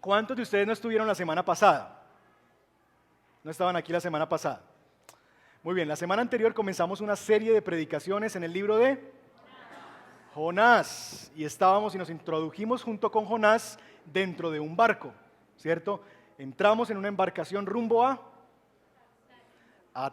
¿Cuántos de ustedes no estuvieron la semana pasada? ¿No estaban aquí la semana pasada? Muy bien, la semana anterior comenzamos una serie de predicaciones en el libro de Jonás. Y estábamos y nos introdujimos junto con Jonás dentro de un barco, ¿cierto? Entramos en una embarcación rumbo a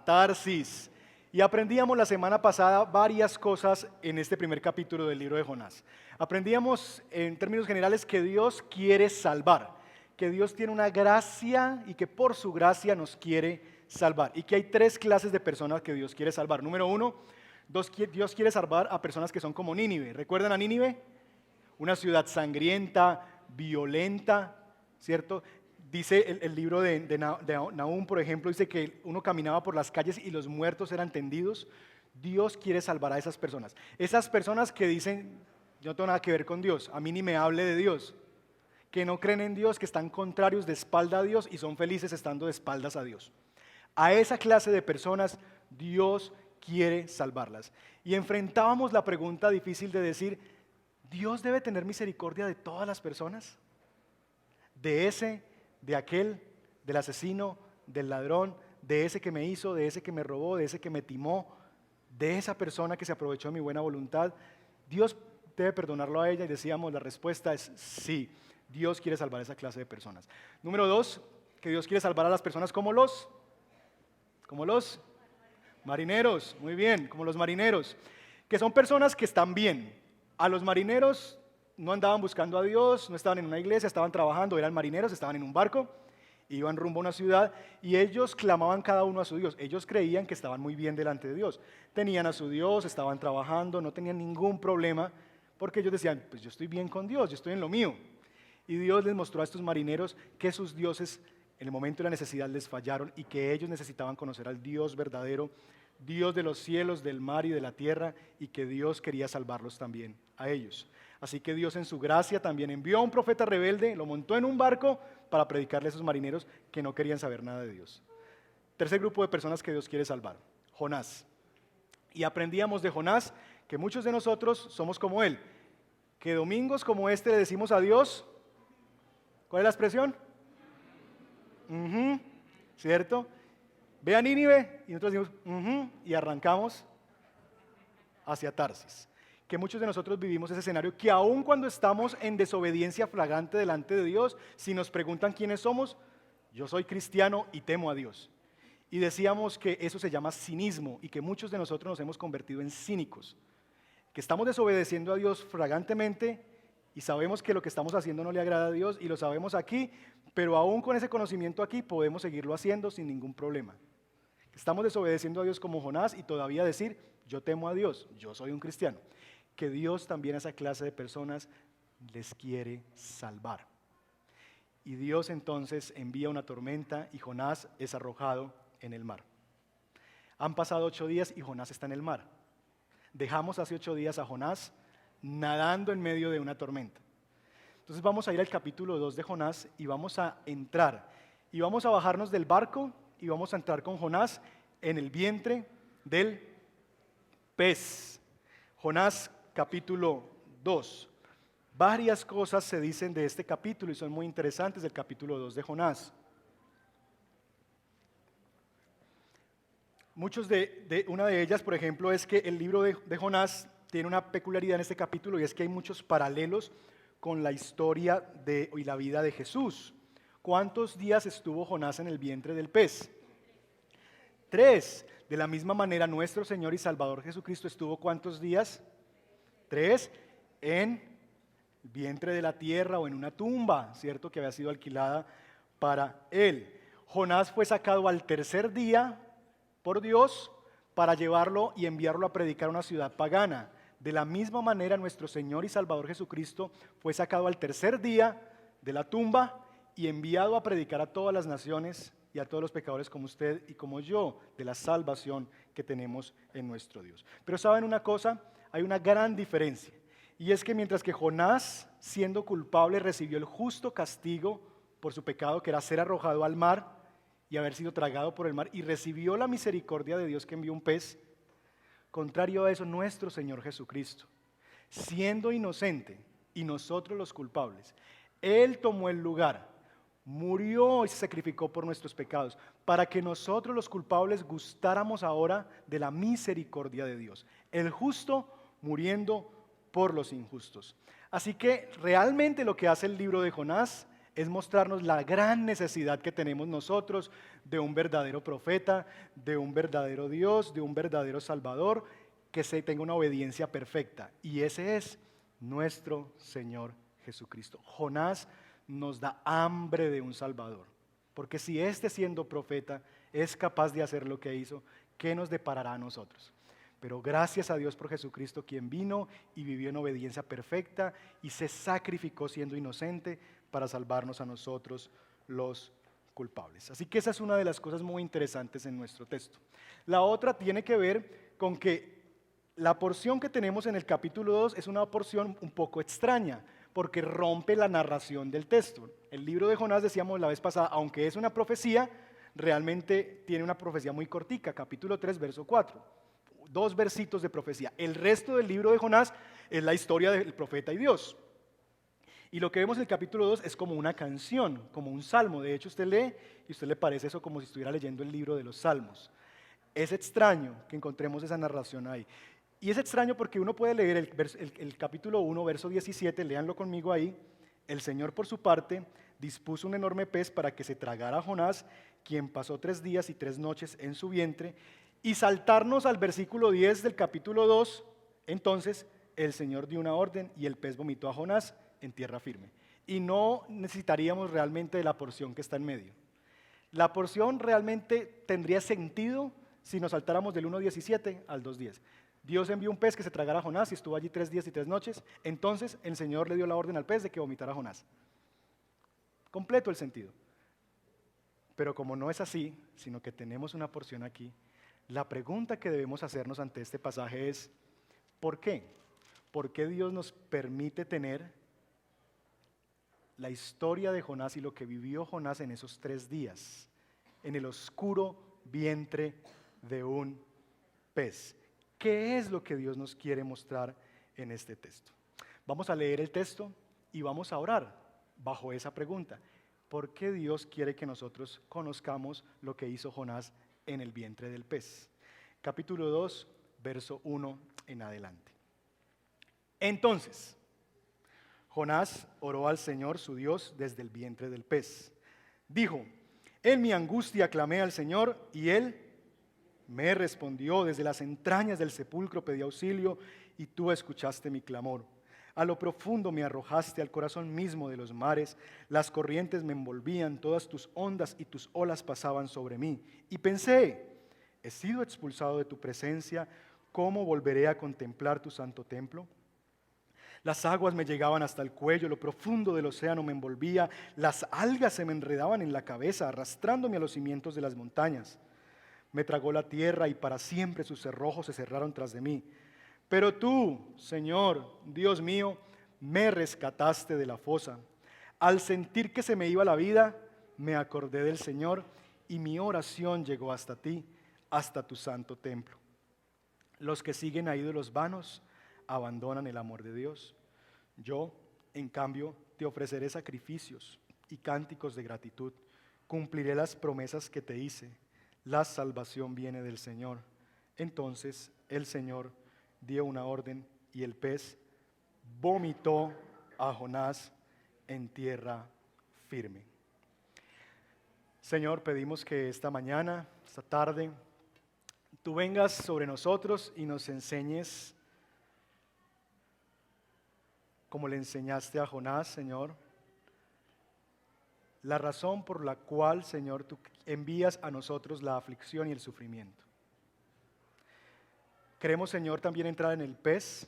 Tarsis. Y aprendíamos la semana pasada varias cosas en este primer capítulo del libro de Jonás. Aprendíamos en términos generales que Dios quiere salvar, que Dios tiene una gracia y que por su gracia nos quiere salvar. Y que hay tres clases de personas que Dios quiere salvar. Número uno, Dios quiere salvar a personas que son como Nínive. ¿Recuerdan a Nínive? Una ciudad sangrienta, violenta, ¿cierto? Dice el libro de Nahum, por ejemplo, dice que uno caminaba por las calles y los muertos eran tendidos. Dios quiere salvar a esas personas. Esas personas que dicen, yo no tengo nada que ver con Dios, a mí ni me hable de Dios. Que no creen en Dios, que están contrarios de espalda a Dios y son felices estando de espaldas a Dios. A esa clase de personas Dios quiere salvarlas. Y enfrentábamos la pregunta difícil de decir, ¿Dios debe tener misericordia de todas las personas? De ese, de aquel, del asesino, del ladrón, de ese que me hizo, de ese que me robó, de ese que me timó, de esa persona que se aprovechó de mi buena voluntad. ¿Dios debe perdonarlo a ella? Y decíamos, la respuesta es sí. Dios quiere salvar a esa clase de personas. Número dos, que Dios quiere salvar a las personas como los marineros, muy bien, como los marineros, que son personas que están bien. A los marineros no andaban buscando a Dios, no estaban en una iglesia, estaban trabajando, eran marineros, estaban en un barco, iban rumbo a una ciudad y ellos clamaban cada uno a su Dios. Ellos creían que estaban muy bien delante de Dios. Tenían a su Dios, estaban trabajando, no tenían ningún problema, porque ellos decían, pues yo estoy bien con Dios, yo estoy en lo mío. Y Dios les mostró a estos marineros que sus dioses en el momento de la necesidad les fallaron y que ellos necesitaban conocer al Dios verdadero, Dios de los cielos, del mar y de la tierra, y que Dios quería salvarlos también a ellos. Así que Dios en su gracia también envió a un profeta rebelde, lo montó en un barco para predicarle a esos marineros que no querían saber nada de Dios. Tercer grupo de personas que Dios quiere salvar, Jonás. Y aprendíamos de Jonás que muchos de nosotros somos como él, que domingos como este le decimos a Dios, ¿cuál es la expresión? ¿Cierto? Ve a Nínive y nosotros decimos y arrancamos hacia Tarsis. Que muchos de nosotros vivimos ese escenario que aun cuando estamos en desobediencia flagrante delante de Dios, si nos preguntan quiénes somos, yo soy cristiano y temo a Dios. Y decíamos que eso se llama cinismo y que muchos de nosotros nos hemos convertido en cínicos, que estamos desobedeciendo a Dios flagrantemente y sabemos que lo que estamos haciendo no le agrada a Dios y lo sabemos aquí, pero aún con ese conocimiento aquí podemos seguirlo haciendo sin ningún problema. Estamos desobedeciendo a Dios como Jonás y todavía decir, yo temo a Dios, yo soy un cristiano. Que Dios también a esa clase de personas les quiere salvar. Y Dios entonces envía una tormenta y Jonás es arrojado en el mar. Han pasado 8 días y Jonás está en el mar. Dejamos hace 8 días a Jonás nadando en medio de una tormenta. Entonces vamos a ir al capítulo 2 de Jonás y vamos a entrar. Y vamos a bajarnos del barco y vamos a entrar con Jonás en el vientre del pez. Jonás capítulo 2. Varias cosas se dicen de este capítulo y son muy interesantes del capítulo 2 de Jonás. Una de ellas, por ejemplo, es que el libro de Jonás tiene una peculiaridad en este capítulo y es que hay muchos paralelos con la historia y la vida de Jesús. ¿Cuántos días estuvo Jonás en el vientre del pez? 3. De la misma manera, nuestro Señor y Salvador Jesucristo estuvo ¿cuántos días? 3. En el vientre de la tierra o en una tumba, ¿cierto? Que había sido alquilada para él. Jonás fue sacado al tercer día por Dios para llevarlo y enviarlo a predicar a una ciudad pagana. De la misma manera, nuestro Señor y Salvador Jesucristo fue sacado al tercer día de la tumba y enviado a predicar a todas las naciones y a todos los pecadores como usted y como yo, de la salvación que tenemos en nuestro Dios. Pero ¿saben una cosa? Hay una gran diferencia, y es que mientras que Jonás, siendo culpable, recibió el justo castigo por su pecado, que era ser arrojado al mar y haber sido tragado por el mar, y recibió la misericordia de Dios que envió un pez, contrario a eso, nuestro Señor Jesucristo, siendo inocente y nosotros los culpables, Él tomó el lugar murió y se sacrificó por nuestros pecados, para que nosotros los culpables gustáramos ahora de la misericordia de Dios. El justo muriendo por los injustos. Así que realmente lo que hace el libro de Jonás es mostrarnos la gran necesidad que tenemos nosotros de un verdadero profeta, de un verdadero Dios, de un verdadero Salvador, que se tenga una obediencia perfecta. Y ese es nuestro Señor Jesucristo. Jonás nos da hambre de un Salvador, porque si éste siendo profeta es capaz de hacer lo que hizo, ¿qué nos deparará a nosotros? Pero gracias a Dios por Jesucristo, quien vino y vivió en obediencia perfecta y se sacrificó siendo inocente para salvarnos a nosotros los culpables. Así que esa es una de las cosas muy interesantes en nuestro texto. La otra tiene que ver con que la porción que tenemos en el capítulo 2 es una porción un poco extraña, porque rompe la narración del texto. El libro de Jonás, decíamos la vez pasada, aunque es una profecía, realmente tiene una profecía muy cortica, capítulo 3, verso 4. 2 versitos de profecía. El resto del libro de Jonás es la historia del profeta y Dios. Y lo que vemos en el capítulo 2 es como una canción, como un salmo. De hecho, usted lee y a usted le parece eso como si estuviera leyendo el libro de los salmos. Es extraño que encontremos esa narración ahí. Y es extraño porque uno puede leer el capítulo 1, verso 17, léanlo conmigo ahí. El Señor por su parte dispuso un enorme pez para que se tragara a Jonás, quien pasó 3 días y 3 noches en su vientre, y saltarnos al versículo 10 del capítulo 2, entonces el Señor dio una orden y el pez vomitó a Jonás en tierra firme. Y no necesitaríamos realmente de la porción que está en medio. La porción realmente tendría sentido si nos saltáramos del 1.17 al 2.10. Dios envió un pez que se tragara a Jonás y estuvo allí 3 días y 3 noches. Entonces el Señor le dio la orden al pez de que vomitara a Jonás. Completo el sentido. Pero como no es así, sino que tenemos una porción aquí, la pregunta que debemos hacernos ante este pasaje es, ¿por qué? ¿Por qué Dios nos permite tener la historia de Jonás y lo que vivió Jonás en esos 3 días, en el oscuro vientre de un pez? ¿Qué es lo que Dios nos quiere mostrar en este texto? Vamos a leer el texto y vamos a orar bajo esa pregunta. ¿Por qué Dios quiere que nosotros conozcamos lo que hizo Jonás en el vientre del pez? Capítulo 2, verso 1 en adelante. Entonces, Jonás oró al Señor su Dios desde el vientre del pez. Dijo, en mi angustia clamé al Señor y Él me respondió. Desde las entrañas del sepulcro pedí auxilio y tú escuchaste mi clamor. A lo profundo me arrojaste, al corazón mismo de los mares. Las corrientes me envolvían, todas tus ondas y tus olas pasaban sobre mí. Y pensé, he sido expulsado de tu presencia, ¿cómo volveré a contemplar tu santo templo? Las aguas me llegaban hasta el cuello, lo profundo del océano me envolvía, las algas se me enredaban en la cabeza, arrastrándome a los cimientos de las montañas. Me tragó la tierra y para siempre sus cerrojos se cerraron tras de mí. Pero tú, Señor, Dios mío, me rescataste de la fosa. Al sentir que se me iba la vida, me acordé del Señor y mi oración llegó hasta ti, hasta tu santo templo. Los que siguen a ídolos vanos abandonan el amor de Dios. Yo, en cambio, te ofreceré sacrificios y cánticos de gratitud. Cumpliré las promesas que te hice. La salvación viene del Señor. Entonces el Señor dio una orden y el pez vomitó a Jonás en tierra firme. Señor, pedimos que esta mañana, esta tarde, tú vengas sobre nosotros y nos enseñes como le enseñaste a Jonás, Señor, la razón por la cual, Señor, tú envías a nosotros la aflicción y el sufrimiento. Queremos, Señor, también entrar en el pez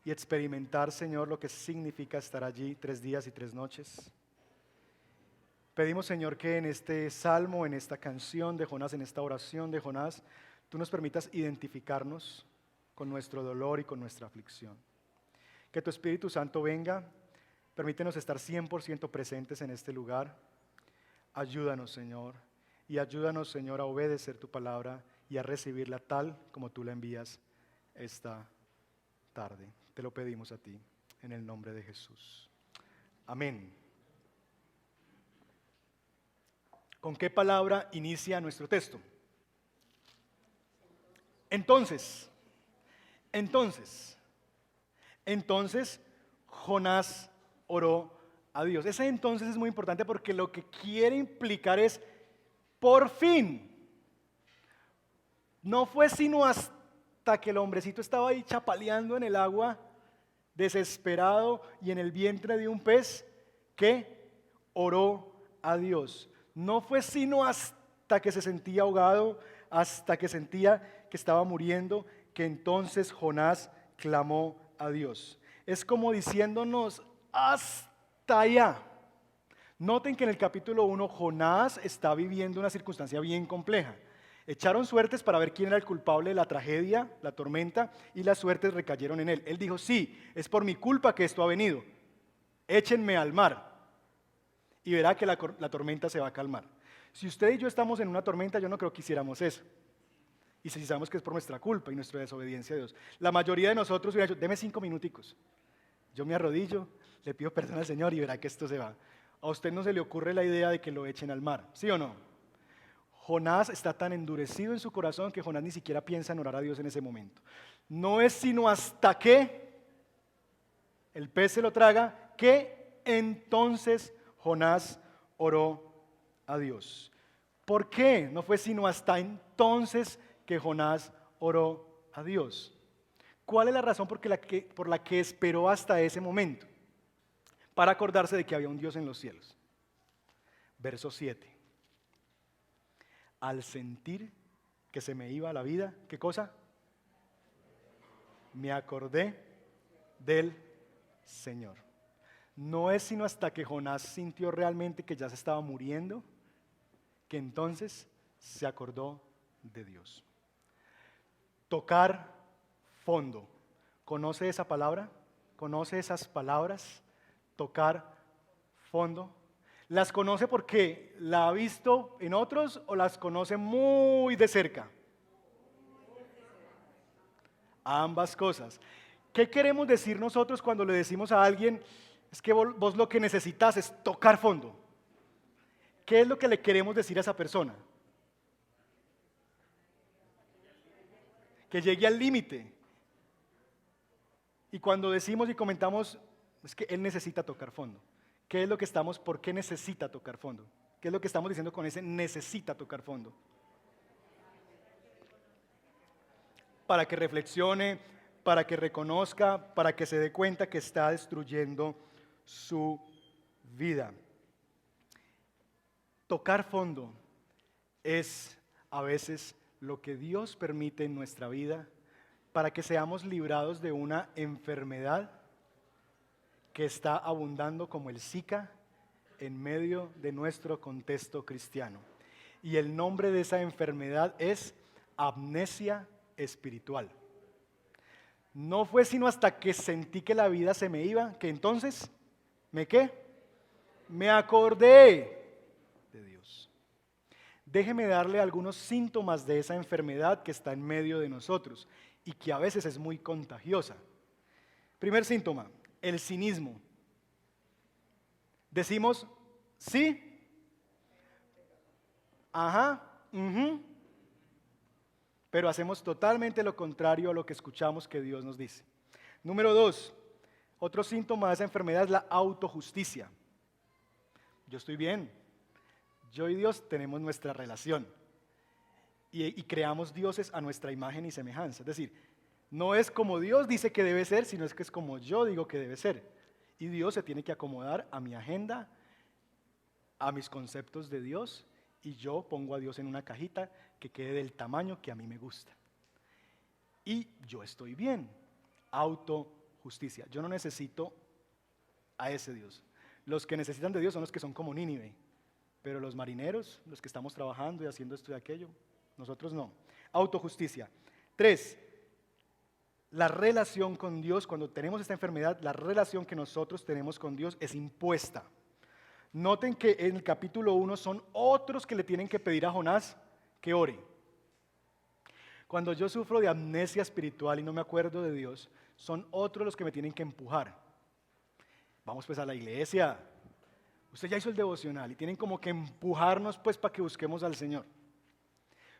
y experimentar, Señor, lo que significa estar allí 3 días y 3 noches. Pedimos, Señor, que en este salmo, en esta canción de Jonás, en esta oración de Jonás, tú nos permitas identificarnos con nuestro dolor y con nuestra aflicción. Que tu Espíritu Santo venga, permítenos estar 100% presentes en este lugar. Ayúdanos, Señor, y ayúdanos, Señor, a obedecer tu palabra y a recibirla tal como tú la envías esta tarde. Te lo pedimos a ti, en el nombre de Jesús. Amén. ¿Con qué palabra inicia nuestro texto? Entonces, Jonás oró a Dios. Ese entonces es muy importante porque lo que quiere implicar es por fin. No fue sino hasta que el hombrecito estaba ahí chapaleando en el agua, desesperado y en el vientre de un pez, que oró a Dios. No fue sino hasta que se sentía ahogado, hasta que sentía que estaba muriendo, que entonces Jonás clamó a Dios. Es como diciéndonos hasta allá. Noten que en el capítulo 1 Jonás está viviendo una circunstancia bien compleja. Echaron suertes para ver quién era el culpable de la tragedia, la tormenta, y las suertes recayeron en él. Él dijo, sí, es por mi culpa que esto ha venido. Échenme al mar y verá que la tormenta se va a calmar. Si usted y yo estamos en una tormenta, yo no creo que hiciéramos eso. Y si sabemos que es por nuestra culpa y nuestra desobediencia a Dios. La mayoría de nosotros hubiera dicho, deme 5 minuticos. Yo me arrodillo, le pido perdón al Señor y verá que esto se va. A usted no se le ocurre la idea de que lo echen al mar, ¿sí o no? Jonás está tan endurecido en su corazón que Jonás ni siquiera piensa en orar a Dios en ese momento. No es sino hasta que el pez se lo traga que entonces Jonás oró a Dios. ¿Por qué? No fue sino hasta entonces que Jonás oró a Dios. ¿Cuál es la razón por la que esperó hasta ese momento? Para acordarse de que había un Dios en los cielos. Verso 7. Al sentir que se me iba la vida, ¿qué cosa? Me acordé del Señor. No es sino hasta que Jonás sintió realmente que ya se estaba muriendo, que entonces se acordó de Dios. Tocar fondo. ¿Conoce esa palabra? ¿Conoce esas palabras? Tocar fondo. ¿Las conoce porque la ha visto en otros o las conoce muy de cerca? Ambas cosas. ¿Qué queremos decir nosotros cuando le decimos a alguien, es que vos lo que necesitas es tocar fondo? ¿Qué es lo que le queremos decir a esa persona? Que llegue al límite. Y cuando decimos y comentamos, es que él necesita tocar fondo. ¿Qué es lo que por qué necesita tocar fondo? ¿Qué es lo que estamos diciendo con ese necesita tocar fondo? Para que reflexione, para que reconozca, para que se dé cuenta que está destruyendo su vida. Tocar fondo es a veces lo que Dios permite en nuestra vida para que seamos librados de una enfermedad que está abundando como el Zika en medio de nuestro contexto cristiano. Y el nombre de esa enfermedad es amnesia espiritual. No fue sino hasta que sentí que la vida se me iba, que entonces, me acordé de Dios. Déjeme darle algunos síntomas de esa enfermedad que está en medio de nosotros y que a veces es muy contagiosa. Primer síntoma, el cinismo. Decimos, sí, ajá, pero hacemos totalmente lo contrario a lo que escuchamos que Dios nos dice. Número 2, otro síntoma de esa enfermedad es la autojusticia. Yo estoy bien, yo y Dios tenemos nuestra relación y creamos dioses a nuestra imagen y semejanza. Es decir, no es como Dios dice que debe ser, sino es que es como yo digo que debe ser. Y Dios se tiene que acomodar a mi agenda, a mis conceptos de Dios, y yo pongo a Dios en una cajita que quede del tamaño que a mí me gusta. Y yo estoy bien. Autojusticia. Yo no necesito a ese Dios. Los que necesitan de Dios son los que son como Nínive. Pero los marineros, los que estamos trabajando y haciendo esto y aquello, nosotros no. Autojusticia. 3. La relación con Dios, cuando tenemos esta enfermedad, la relación que nosotros tenemos con Dios es impuesta. Noten que en el capítulo 1 son otros que le tienen que pedir a Jonás que ore. Cuando yo sufro de amnesia espiritual y no me acuerdo de Dios, son otros los que me tienen que empujar. Vamos pues a la iglesia, Usted ya hizo el devocional y tienen como que empujarnos pues para que busquemos al Señor.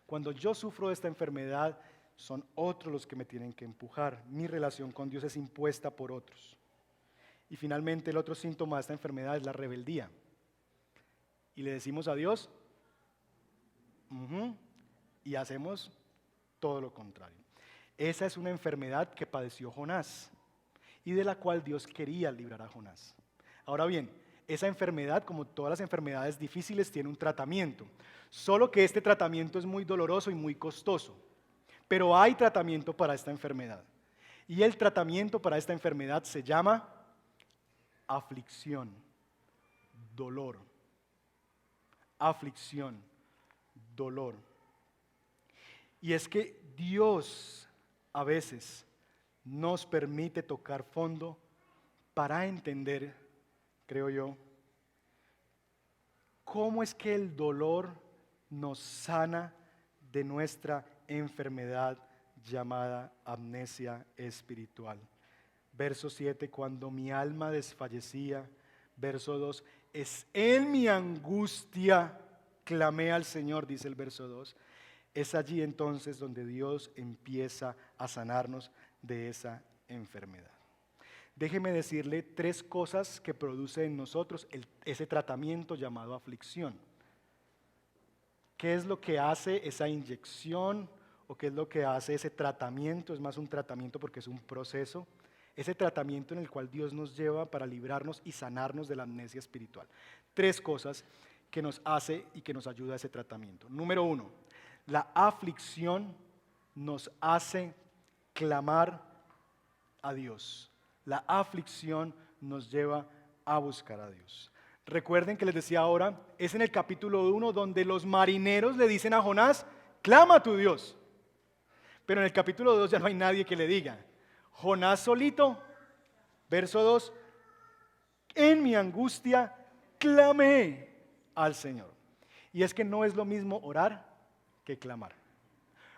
Cuando yo sufro de esta enfermedad, son otros los que me tienen que empujar. Mi relación con Dios es impuesta por otros. Y finalmente el otro síntoma de esta enfermedad es la rebeldía. Y le decimos a Dios, y hacemos todo lo contrario. Esa es una enfermedad que padeció Jonás y de la cual Dios quería librar a Jonás. Ahora bien, esa enfermedad, como todas las enfermedades difíciles, tiene un tratamiento. Solo que este tratamiento es muy doloroso y muy costoso. Pero hay tratamiento para esta enfermedad. Y el tratamiento para esta enfermedad se llama aflicción, dolor. Aflicción, dolor. Y es que Dios a veces nos permite tocar fondo para entender, creo yo, cómo es que el dolor nos sana de nuestra enfermedad llamada amnesia espiritual. Verso 7, cuando mi alma desfallecía. Verso 2, es en mi angustia clamé al Señor, dice el verso 2. Es allí entonces donde Dios empieza a sanarnos de esa enfermedad. Déjeme decirle 3 cosas que produce en nosotros ese tratamiento llamado aflicción. ¿Qué es lo que hace esa inyección o qué es lo que hace ese tratamiento? Es más un tratamiento porque es un proceso. Ese tratamiento en el cual Dios nos lleva para librarnos y sanarnos de la amnesia espiritual. 3 cosas que nos hace y que nos ayuda a ese tratamiento. Número 1, la aflicción nos hace clamar a Dios. La aflicción nos lleva a buscar a Dios. Recuerden que les decía ahora, es en el capítulo 1 donde los marineros le dicen a Jonás, clama a tu Dios. Pero en el capítulo 2 ya no hay nadie que le diga. Jonás solito, verso 2, en mi angustia clamé al Señor. Y es que no es lo mismo orar que clamar.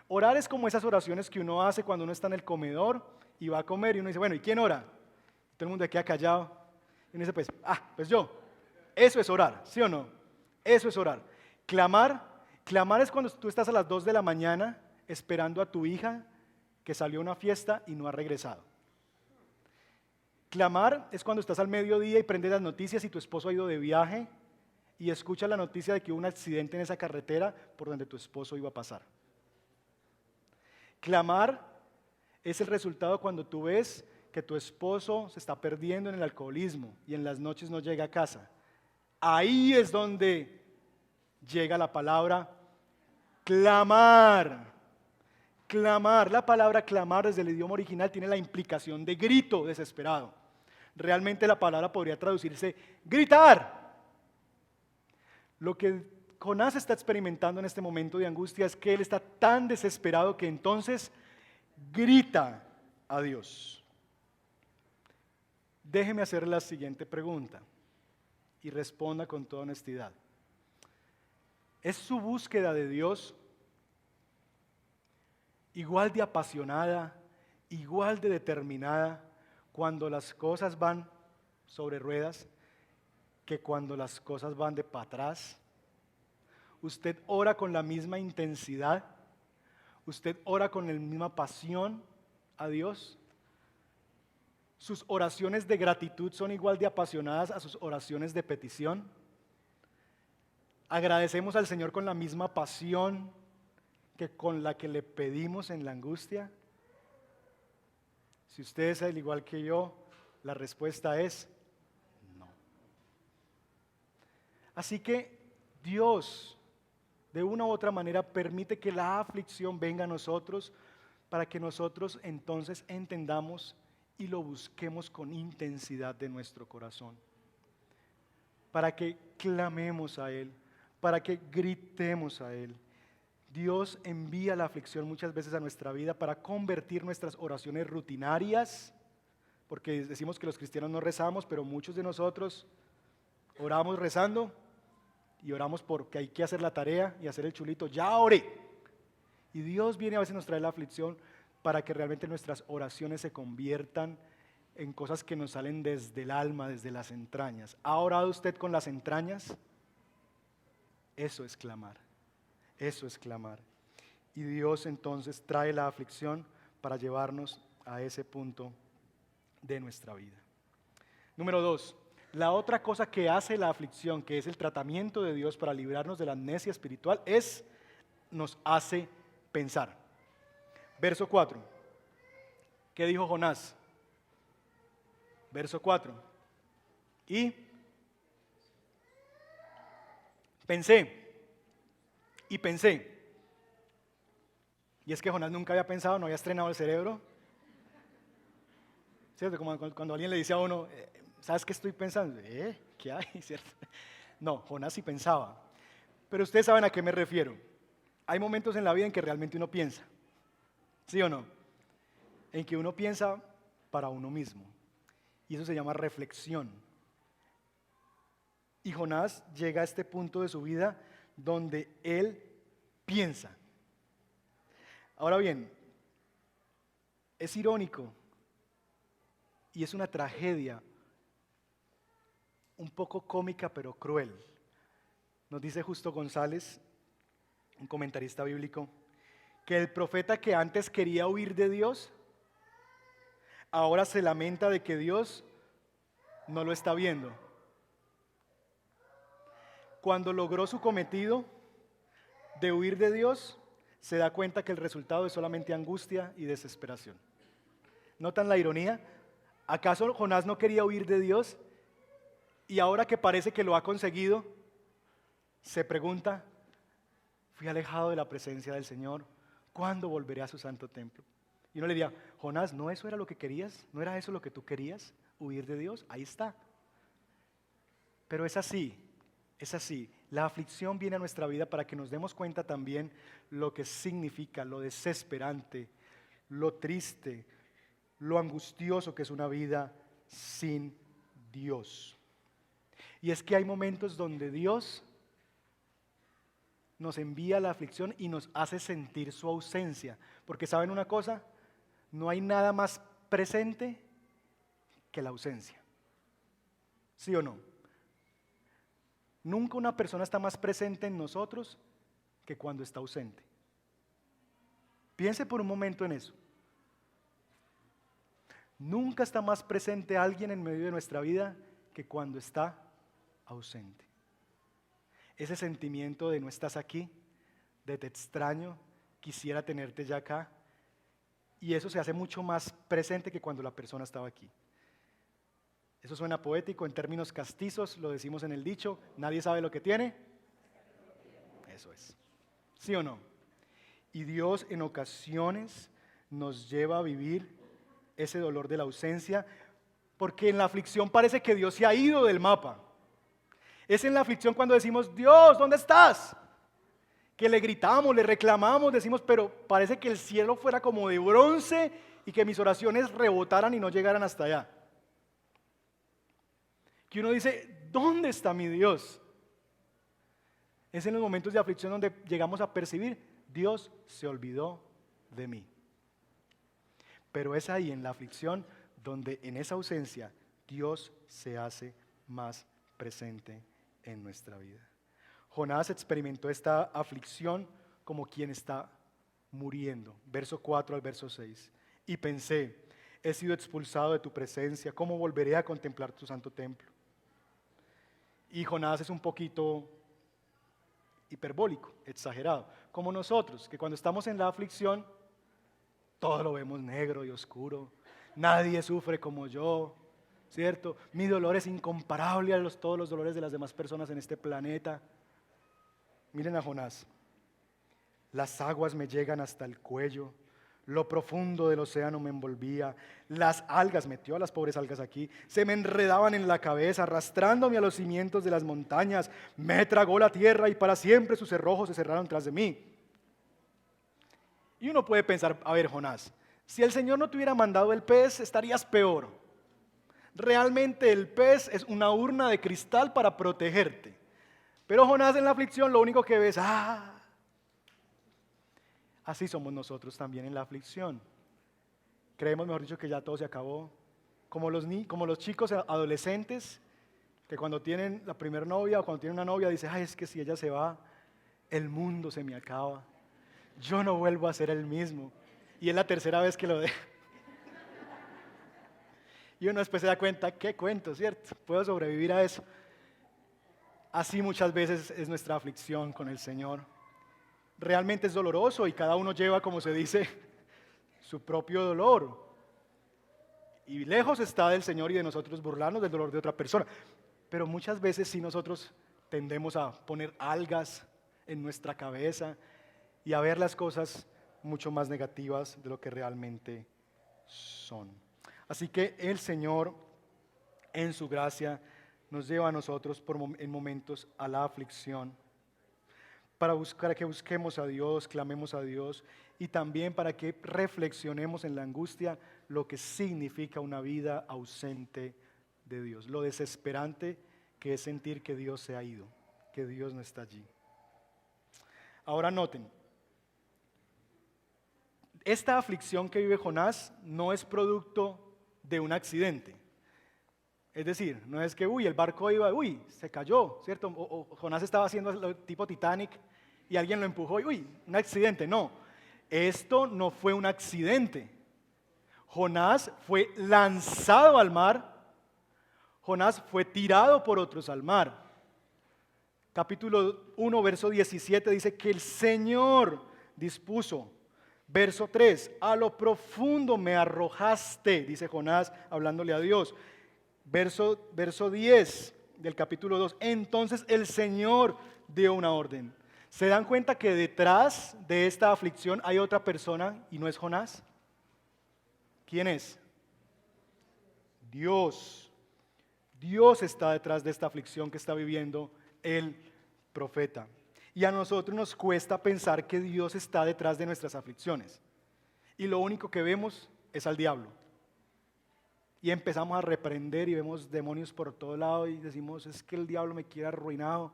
Orar es como esas oraciones que uno hace cuando uno está en el comedor y va a comer y uno dice, bueno, ¿y quién ora? Todo el mundo queda callado. Y uno dice, pues yo. Eso es orar, ¿sí o no? Eso es orar. Clamar es cuando tú estás a las 2 de la mañana esperando a tu hija que salió a una fiesta y no ha regresado. Clamar es cuando estás al mediodía y prendes las noticias y tu esposo ha ido de viaje y escuchas la noticia de que hubo un accidente en esa carretera por donde tu esposo iba a pasar. Clamar es el resultado cuando tú ves que tu esposo se está perdiendo en el alcoholismo y en las noches no llega a casa. Ahí es donde llega la palabra clamar. Clamar, la palabra clamar desde el idioma original tiene la implicación de grito desesperado. Realmente la palabra podría traducirse gritar. Lo que Jonás está experimentando en este momento de angustia es que él está tan desesperado que entonces grita a Dios. Déjeme hacer la siguiente pregunta y responda con toda honestidad. ¿Es su búsqueda de Dios igual de apasionada, igual de determinada cuando las cosas van sobre ruedas que cuando las cosas van de para atrás? ¿Usted ora con la misma intensidad? ¿Usted ora con la misma pasión a Dios? ¿Sus oraciones de gratitud son igual de apasionadas a sus oraciones de petición? ¿Agradecemos al Señor con la misma pasión que con la que le pedimos en la angustia? Si usted es al igual que yo, la respuesta es no. Así que Dios, de una u otra manera, permite que la aflicción venga a nosotros para que nosotros entonces entendamos y lo busquemos con intensidad de nuestro corazón. Para que clamemos a Él, para que gritemos a Él. Dios envía la aflicción muchas veces a nuestra vida para convertir nuestras oraciones rutinarias, porque decimos que los cristianos no rezamos, pero muchos de nosotros oramos rezando y oramos porque hay que hacer la tarea y hacer el chulito, ya oré. Y Dios viene a veces nos trae la aflicción para que realmente nuestras oraciones se conviertan en cosas que nos salen desde el alma, desde las entrañas. ¿Ha orado usted con las entrañas? Eso es clamar. Eso es clamar. Y Dios entonces trae la aflicción para llevarnos a ese punto de nuestra vida. Número 2, la otra cosa que hace la aflicción, que es el tratamiento de Dios para librarnos de la amnesia espiritual, nos hace pensar. Verso 4. ¿Qué dijo Jonás? Verso 4. Y pensé. Y es que Jonás nunca había pensado, no había estrenado el cerebro. ¿Cierto? Como cuando alguien le dice a uno, ¿sabes qué estoy pensando? ¿Qué hay? ¿Cierto? No, Jonás sí pensaba. Pero ustedes saben a qué me refiero. Hay momentos en la vida en que realmente uno piensa. ¿Sí o no? En que uno piensa para uno mismo. Y eso se llama reflexión. Y Jonás llega a este punto de su vida donde él piensa. Ahora bien, es irónico y es una tragedia un poco cómica pero cruel. Nos dice Justo González, un comentarista bíblico, que el profeta que antes quería huir de Dios, ahora se lamenta de que Dios no lo está viendo. Cuando logró su cometido de huir de Dios, se da cuenta que el resultado es solamente angustia y desesperación. ¿Notan la ironía? ¿Acaso Jonás no quería huir de Dios? Y ahora que parece que lo ha conseguido, se pregunta, fui alejado de la presencia del Señor, ¿cuándo volveré a su santo templo? Y uno le diría, Jonás, ¿no eso era lo que querías? ¿No era eso lo que tú querías? ¿Huir de Dios? Ahí está. Pero es así. La aflicción viene a nuestra vida para que nos demos cuenta también lo que significa, lo desesperante, lo triste, lo angustioso que es una vida sin Dios. Y es que hay momentos donde Dios nos envía la aflicción y nos hace sentir su ausencia. Porque ¿saben una cosa? No hay nada más presente que la ausencia. ¿Sí o no? Nunca una persona está más presente en nosotros que cuando está ausente. Piense por un momento en eso. Nunca está más presente alguien en medio de nuestra vida que cuando está ausente. Ese sentimiento de no estás aquí, de te extraño, quisiera tenerte ya acá, y eso se hace mucho más presente que cuando la persona estaba aquí. Eso suena poético, en términos castizos, lo decimos en el dicho, nadie sabe lo que tiene. Eso es. ¿Sí o no? Y Dios en ocasiones nos lleva a vivir ese dolor de la ausencia, porque en la aflicción parece que Dios se ha ido del mapa. Es en la aflicción cuando decimos, Dios, ¿dónde estás? Que le gritamos, le reclamamos, decimos, pero parece que el cielo fuera como de bronce y que mis oraciones rebotaran y no llegaran hasta allá. Que uno dice, ¿dónde está mi Dios? Es en los momentos de aflicción donde llegamos a percibir, Dios se olvidó de mí. Pero es ahí en la aflicción donde en esa ausencia Dios se hace más presente en nuestra vida. Jonás experimentó esta aflicción como quien está muriendo. Verso 4 al verso 6. Y pensé, he sido expulsado de tu presencia, ¿cómo volveré a contemplar tu santo templo? Y Jonás es un poquito hiperbólico, exagerado, como nosotros, que cuando estamos en la aflicción, todo lo vemos negro y oscuro. Nadie sufre como yo, ¿cierto? Mi dolor es incomparable a todos los dolores de las demás personas en este planeta. Miren a Jonás. Las aguas me llegan hasta el cuello. Lo profundo del océano me envolvía. Las algas, metió a las pobres algas aquí, se me enredaban en la cabeza, arrastrándome a los cimientos de las montañas. Me tragó la tierra y para siempre sus cerrojos se cerraron tras de mí. Y uno puede pensar, a ver, Jonás, si el Señor no te hubiera mandado el pez, estarías peor. Realmente el pez es una urna de cristal para protegerte. Pero Jonás en la aflicción lo único que ve es, Así somos nosotros también en la aflicción. Creemos, mejor dicho, que ya todo se acabó, como los chicos adolescentes que cuando tienen la primera novia o cuando tienen una novia dicen, ay, es que si ella se va, el mundo se me acaba. Yo no vuelvo a ser el mismo. Y es la tercera vez que lo dejo. Y uno después se da cuenta, qué cuento, ¿cierto? Puedo sobrevivir a eso. Así muchas veces es nuestra aflicción con el Señor. Realmente es doloroso y cada uno lleva, como se dice, su propio dolor. Y lejos está del Señor y de nosotros burlarnos del dolor de otra persona. Pero muchas veces sí nosotros tendemos a poner algas en nuestra cabeza y a ver las cosas mucho más negativas de lo que realmente son. Así que el Señor, en su gracia, nos lleva a nosotros en momentos a la aflicción, para que busquemos a Dios, clamemos a Dios y también para que reflexionemos en la angustia lo que significa una vida ausente de Dios, lo desesperante que es sentir que Dios se ha ido, que Dios no está allí. Ahora noten, esta aflicción que vive Jonás no es producto de un accidente. Es decir, no es que, el barco iba, se cayó, ¿cierto? O Jonás estaba haciendo lo tipo Titanic y alguien lo empujó y, un accidente. No, esto no fue un accidente. Jonás fue lanzado al mar, Jonás fue tirado por otros al mar. Capítulo 1, verso 17 dice que el Señor dispuso. Verso 3, a lo profundo me arrojaste, dice Jonás hablándole a Dios. Verso 10 del capítulo 2, entonces el Señor dio una orden. ¿Se dan cuenta que detrás de esta aflicción hay otra persona y no es Jonás? ¿Quién es? Dios. Dios está detrás de esta aflicción que está viviendo el profeta. Y a nosotros nos cuesta pensar que Dios está detrás de nuestras aflicciones. Y lo único que vemos es al diablo. Y empezamos a reprender y vemos demonios por todo lado y decimos, es que el diablo me quiere arruinado.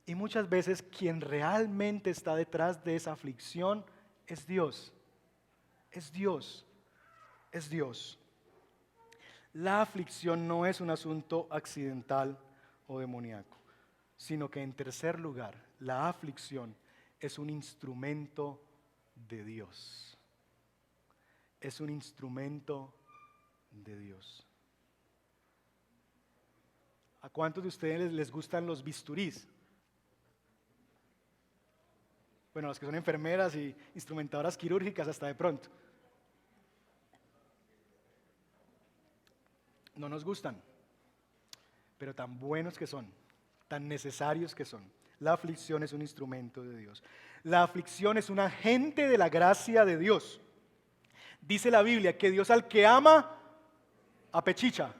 Y muchas veces quien realmente está detrás de esa aflicción es Dios. Es Dios. Es Dios. La aflicción no es un asunto accidental o demoníaco, sino que en tercer lugar, la aflicción es un instrumento de Dios. Es un instrumento de Dios. ¿A cuántos de ustedes les gustan los bisturís? Bueno, los que son enfermeras y instrumentadoras quirúrgicas hasta de pronto. No nos gustan, pero tan buenos que son, tan necesarios que son. La aflicción es un instrumento de Dios. La aflicción es un agente de la gracia de Dios. Dice la Biblia que Dios al que ama, apechicha,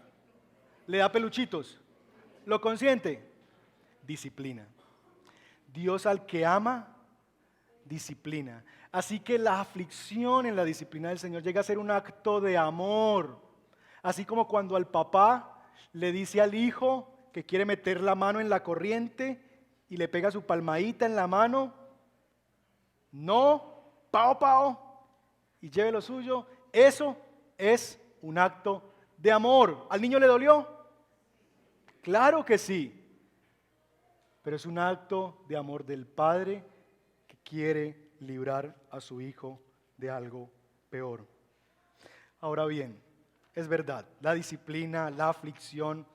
le da peluchitos, lo consiente, disciplina. Dios al que ama, disciplina. Así que la aflicción en la disciplina del Señor llega a ser un acto de amor. Así como cuando al papá le dice al hijo que quiere meter la mano en la corriente y le pega su palmadita en la mano, no, pao, pao, y lleve lo suyo. Eso es un acto de amor. ¿Al niño le dolió? Claro que sí. Pero es un acto de amor del padre que quiere librar a su hijo de algo peor. Ahora bien, es verdad, la disciplina, la aflicción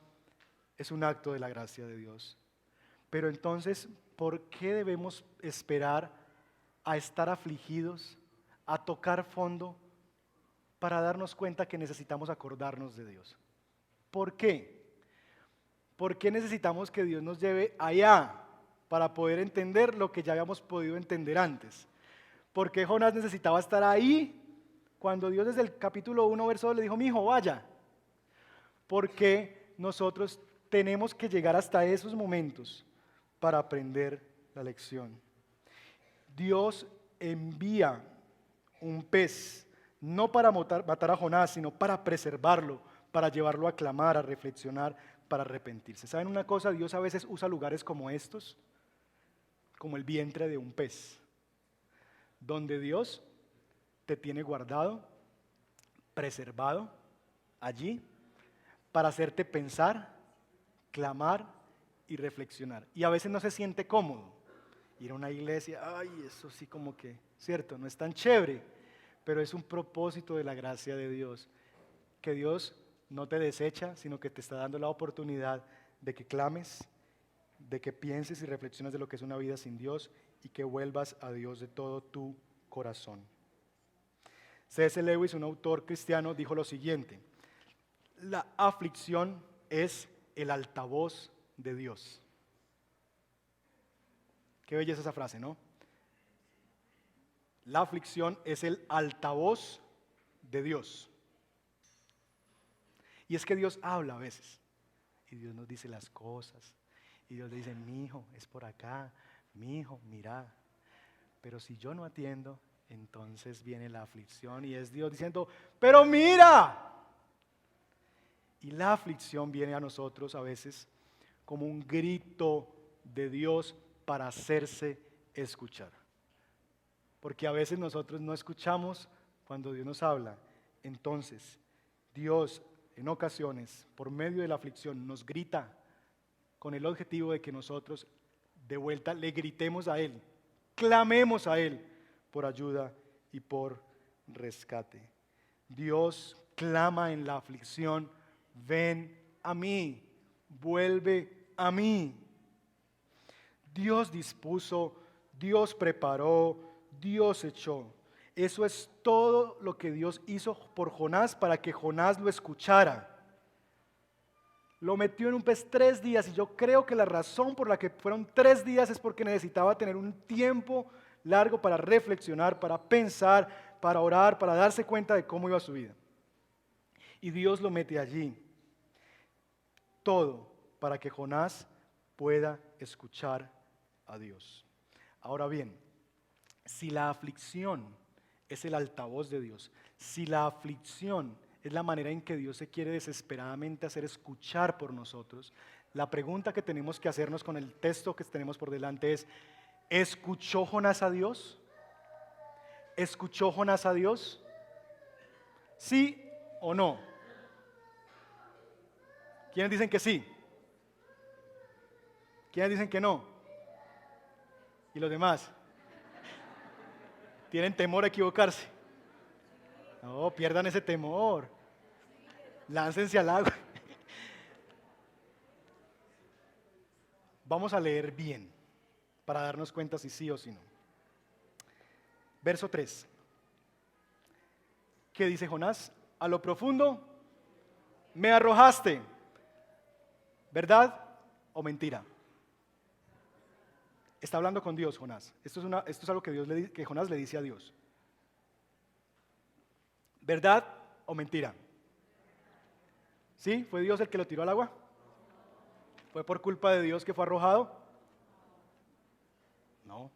es un acto de la gracia de Dios. Pero entonces, ¿por qué debemos esperar a estar afligidos, a tocar fondo, para darnos cuenta que necesitamos acordarnos de Dios? ¿Por qué? ¿Por qué necesitamos que Dios nos lleve allá para poder entender lo que ya habíamos podido entender antes? ¿Por qué Jonás necesitaba estar ahí cuando Dios desde el capítulo 1, verso 2 le dijo, mi hijo, vaya? Porque nosotros tenemos que llegar hasta esos momentos para aprender la lección. Dios envía un pez, no para matar a Jonás, sino para preservarlo, para llevarlo a clamar, a reflexionar, para arrepentirse. ¿Saben una cosa? Dios a veces usa lugares como estos, como el vientre de un pez, donde Dios te tiene guardado, preservado, allí para hacerte pensar, clamar y reflexionar. Y a veces no se siente cómodo ir a una iglesia, ay, eso sí como que, cierto, no es tan chévere, pero es un propósito de la gracia de Dios, que Dios no te desecha, sino que te está dando la oportunidad de que clames, de que pienses y reflexiones de lo que es una vida sin Dios y que vuelvas a Dios de todo tu corazón. C.S. Lewis, un autor cristiano, dijo lo siguiente: la aflicción es el altavoz de Dios. Qué belleza esa frase, ¿no? La aflicción es el altavoz de Dios. Y es que Dios habla a veces. Y Dios nos dice las cosas. Y Dios le dice, mi hijo, es por acá. Mi hijo, mira. Pero si yo no atiendo, entonces viene la aflicción. Y es Dios diciendo, pero mira. Y la aflicción viene a nosotros a veces como un grito de Dios para hacerse escuchar. Porque a veces nosotros no escuchamos cuando Dios nos habla. Entonces, Dios en ocasiones, por medio de la aflicción, nos grita con el objetivo de que nosotros de vuelta le gritemos a Él, clamemos a Él por ayuda y por rescate. Dios clama en la aflicción, ven a mí, vuelve a mí. Dios dispuso, Dios preparó, Dios echó. Eso es todo lo que Dios hizo por Jonás para que Jonás lo escuchara. Lo metió en un pez 3 días y yo creo que la razón por la que fueron 3 días es porque necesitaba tener un tiempo largo para reflexionar, para pensar, para orar, para darse cuenta de cómo iba su vida. Y Dios lo mete allí. Todo para que Jonás pueda escuchar a Dios. Ahora bien, si la aflicción es el altavoz de Dios, si la aflicción es la manera en que Dios se quiere desesperadamente hacer escuchar por nosotros, la pregunta que tenemos que hacernos con el texto que tenemos por delante es, ¿escuchó Jonás a Dios? ¿Escuchó Jonás a Dios? ¿Sí o no? ¿Quiénes dicen que sí? ¿Quiénes dicen que no? ¿Y los demás? ¿Tienen temor a equivocarse? No, pierdan ese temor. Láncense al agua. Vamos a leer bien para darnos cuenta si sí o si no. Verso 3. ¿Qué dice Jonás? A lo profundo me arrojaste. ¿Verdad o mentira? Está hablando con Dios, Jonás. Esto es algo que Jonás le dice a Dios. ¿Verdad o mentira? ¿Sí? ¿Fue Dios el que lo tiró al agua? ¿Fue por culpa de Dios que fue arrojado? No.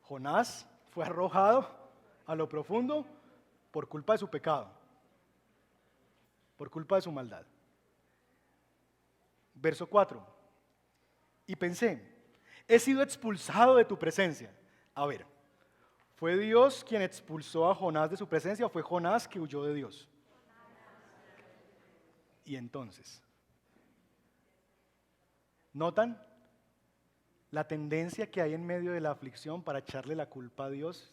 Jonás fue arrojado a lo profundo por culpa de su pecado, por culpa de su maldad. Verso 4. Y pensé, he sido expulsado de tu presencia. A ver, ¿fue Dios quien expulsó a Jonás de su presencia o fue Jonás que huyó de Dios? Y entonces, ¿notan la tendencia que hay en medio de la aflicción para echarle la culpa a Dios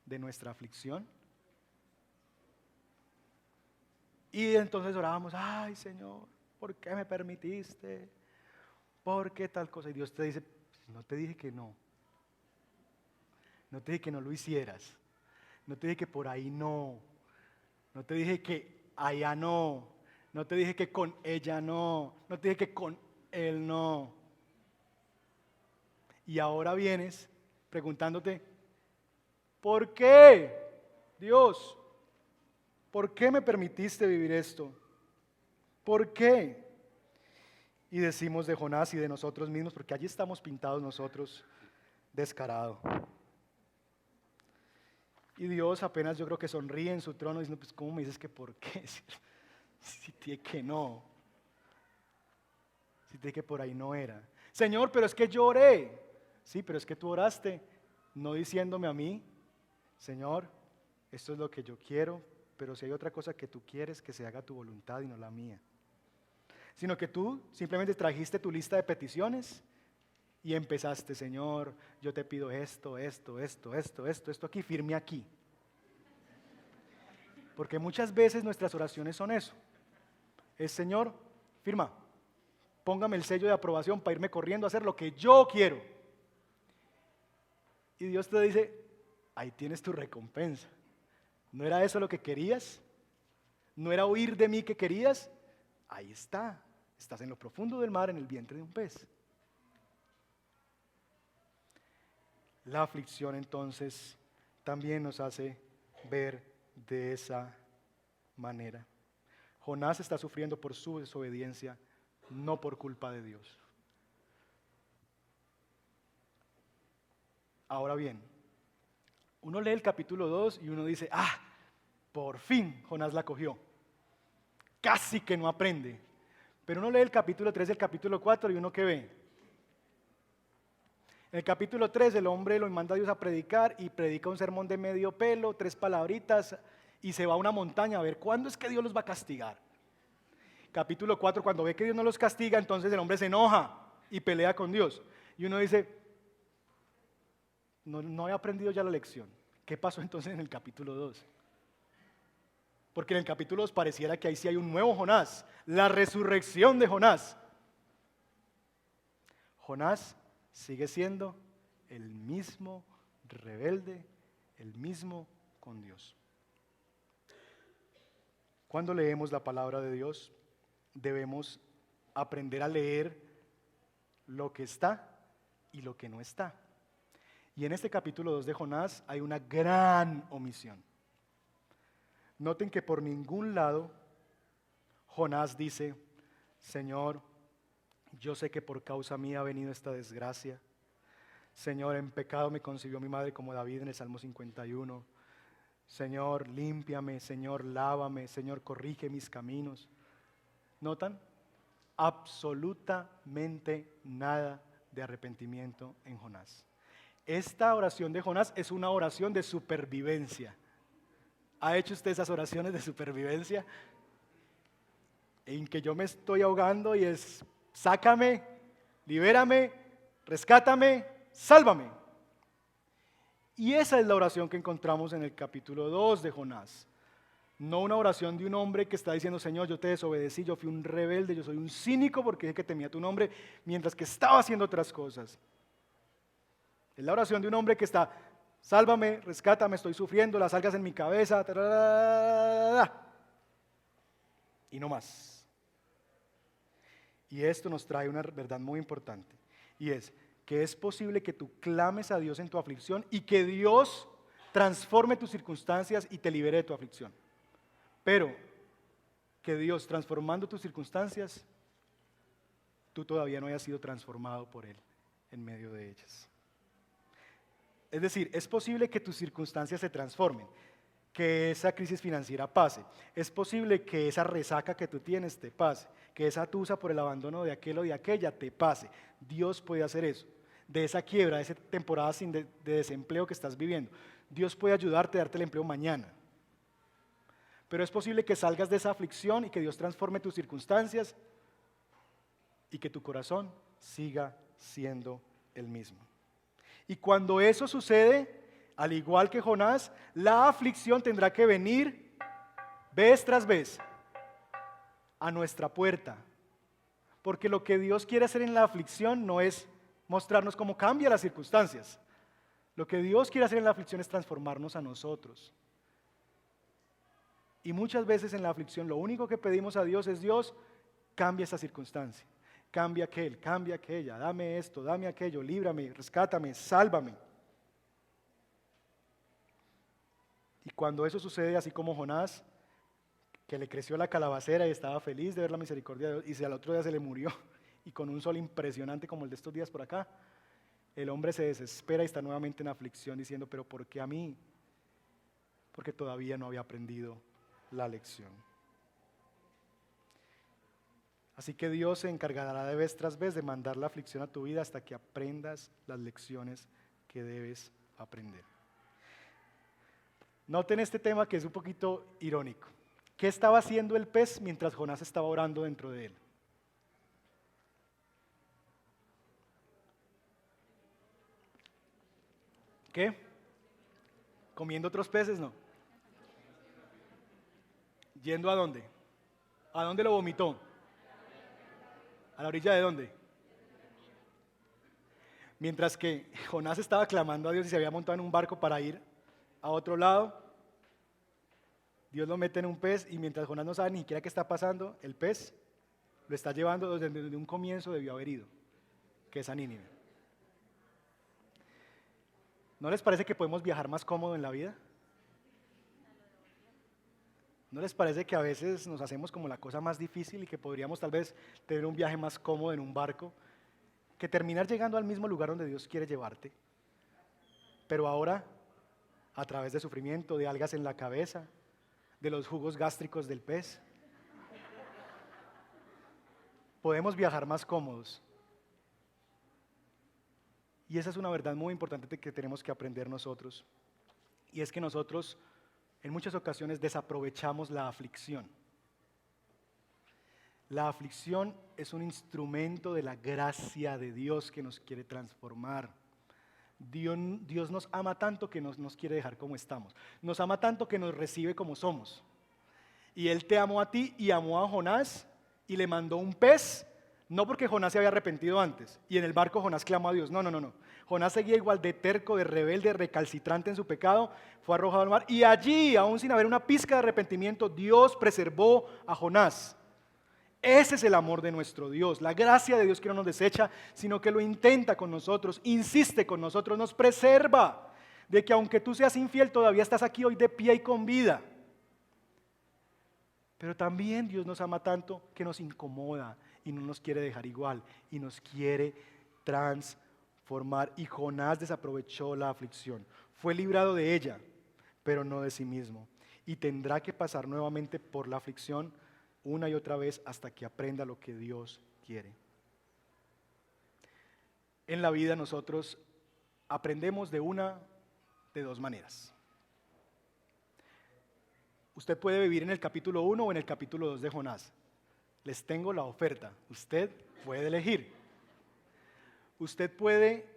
de nuestra aflicción? Y entonces orábamos, ay Señor, ¿por qué me permitiste? ¿Por qué tal cosa? Y Dios te dice, no te dije que no. No te dije que no lo hicieras. No te dije que por ahí no. No te dije que allá no. No te dije que con ella no. No te dije que con él no. Y ahora vienes preguntándote, ¿por qué, Dios? ¿Por qué me permitiste vivir esto? ¿Por qué? Y decimos de Jonás y de nosotros mismos, porque allí estamos pintados nosotros, descarado. Y Dios apenas yo creo que sonríe en su trono diciendo, pues ¿cómo me dices que por qué? Si te dije que no. Si te dije que por ahí no era. Señor, pero es que yo oré. Sí, pero es que tú oraste, no diciéndome a mí, Señor, esto es lo que yo quiero, pero si hay otra cosa que tú quieres, que se haga tu voluntad y no la mía. Sino que tú simplemente trajiste tu lista de peticiones y empezaste, Señor, yo te pido esto aquí, firme aquí. Porque muchas veces nuestras oraciones son eso. Es, Señor, firma, póngame el sello de aprobación para irme corriendo a hacer lo que yo quiero. Y Dios te dice, ahí tienes tu recompensa. ¿No era eso lo que querías? ¿No era oír de mí que querías? Ahí está. Estás en lo profundo del mar, en el vientre de un pez. La aflicción entonces también nos hace ver de esa manera. Jonás está sufriendo por su desobediencia, no por culpa de Dios. Ahora bien, uno lee el capítulo 2 y uno dice, por fin Jonás la cogió. Casi que no aprende. Pero uno lee el capítulo 3 y el capítulo 4 y uno ¿qué ve? En el capítulo 3 el hombre lo manda a Dios a predicar y predica un sermón de medio pelo, 3 palabritas y se va a una montaña a ver cuándo es que Dios los va a castigar. Capítulo 4, cuando ve que Dios no los castiga, entonces el hombre se enoja y pelea con Dios. Y uno dice, no he aprendido ya la lección. ¿Qué pasó entonces en el capítulo 2? Porque en el capítulo 2 pareciera que ahí sí hay un nuevo Jonás, la resurrección de Jonás. Jonás sigue siendo el mismo rebelde, el mismo con Dios. Cuando leemos la palabra de Dios, debemos aprender a leer lo que está y lo que no está. Y en este capítulo 2 de Jonás hay una gran omisión. Noten que por ningún lado Jonás dice, Señor, yo sé que por causa mía ha venido esta desgracia. Señor, en pecado me concibió mi madre, como David en el Salmo 51. Señor, límpiame, Señor, lávame, Señor, corrige mis caminos. ¿Notan? Absolutamente nada de arrepentimiento en Jonás. Esta oración de Jonás es una oración de supervivencia. ¿Ha hecho usted esas oraciones de supervivencia? En que yo me estoy ahogando y es, sácame, libérame, rescátame, sálvame. Y esa es la oración que encontramos en el capítulo 2 de Jonás. No una oración de un hombre que está diciendo, Señor, yo te desobedecí, yo fui un rebelde, yo soy un cínico porque dije que temía tu nombre, mientras que estaba haciendo otras cosas. Es la oración de un hombre que está, sálvame, rescátame, estoy sufriendo, las algas en mi cabeza, y no más. Y esto nos trae una verdad muy importante, y es que es posible que tú clames a Dios en tu aflicción y que Dios transforme tus circunstancias y te libere de tu aflicción. Pero que Dios, transformando tus circunstancias, tú todavía no hayas sido transformado por Él en medio de ellas. Es decir, es posible que tus circunstancias se transformen, que esa crisis financiera pase, es posible que esa resaca que tú tienes te pase, que esa tusa por el abandono de aquel o de aquella te pase. Dios puede hacer eso, de esa quiebra, de esa temporada de desempleo que estás viviendo. Dios puede ayudarte a darte el empleo mañana. Pero es posible que salgas de esa aflicción y que Dios transforme tus circunstancias y que tu corazón siga siendo el mismo. Y cuando eso sucede, al igual que Jonás, la aflicción tendrá que venir vez tras vez a nuestra puerta. Porque lo que Dios quiere hacer en la aflicción no es mostrarnos cómo cambia las circunstancias. Lo que Dios quiere hacer en la aflicción es transformarnos a nosotros. Y muchas veces en la aflicción lo único que pedimos a Dios es, Dios, cambia esa circunstancia. Cambia aquel, cambia aquella, dame esto, dame aquello, líbrame, rescátame, sálvame. Y cuando eso sucede, así como Jonás, que le creció la calabacera y estaba feliz de ver la misericordia de Dios, y si al otro día se le murió, y con un sol impresionante como el de estos días por acá, el hombre se desespera y está nuevamente en aflicción diciendo, pero ¿por qué a mí? Porque todavía no había aprendido la lección. Así que Dios se encargará de vez tras vez de mandar la aflicción a tu vida hasta que aprendas las lecciones que debes aprender. Noten este tema que es un poquito irónico. ¿Qué estaba haciendo el pez mientras Jonás estaba orando dentro de él? ¿Qué? ¿Comiendo otros peces? No. ¿Yendo a dónde? ¿A dónde lo vomitó? ¿A la orilla de dónde? Mientras que Jonás estaba clamando a Dios y se había montado en un barco para ir a otro lado, Dios lo mete en un pez y mientras Jonás no sabe ni siquiera qué está pasando, el pez lo está llevando desde un comienzo debió haber ido, que es a Nínive. ¿No les parece que podemos viajar más cómodo en la vida? ¿No les parece que a veces nos hacemos como la cosa más difícil y que podríamos tal vez tener un viaje más cómodo en un barco que terminar llegando al mismo lugar donde Dios quiere llevarte? Pero ahora, a través de sufrimiento, de algas en la cabeza, de los jugos gástricos del pez, podemos viajar más cómodos. Y esa es una verdad muy importante que tenemos que aprender nosotros. Y es que nosotros en muchas ocasiones desaprovechamos la aflicción. La aflicción es un instrumento de la gracia de Dios que nos quiere transformar. Dios nos ama tanto que nos quiere dejar como estamos. Nos ama tanto que nos recibe como somos. Y Él te amó a ti y amó a Jonás y le mandó un pez, no porque Jonás se había arrepentido antes y en el barco Jonás clamó a Dios, no. Jonás seguía igual de terco, de rebelde, recalcitrante en su pecado, fue arrojado al mar y allí, aún sin haber una pizca de arrepentimiento, Dios preservó a Jonás. Ese es el amor de nuestro Dios, la gracia de Dios que no nos desecha, sino que lo intenta con nosotros, insiste con nosotros, nos preserva de que aunque tú seas infiel, todavía estás aquí hoy de pie y con vida. Pero también Dios nos ama tanto que nos incomoda y no nos quiere dejar igual y nos quiere transformar. Y Jonás desaprovechó la aflicción, fue librado de ella, pero no de sí mismo. Y tendrá que pasar nuevamente por la aflicción una y otra vez hasta que aprenda lo que Dios quiere. En la vida nosotros aprendemos de dos maneras. Usted puede vivir en el capítulo 1 o en el capítulo 2 de Jonás. Les tengo la oferta. Usted puede elegir. Usted puede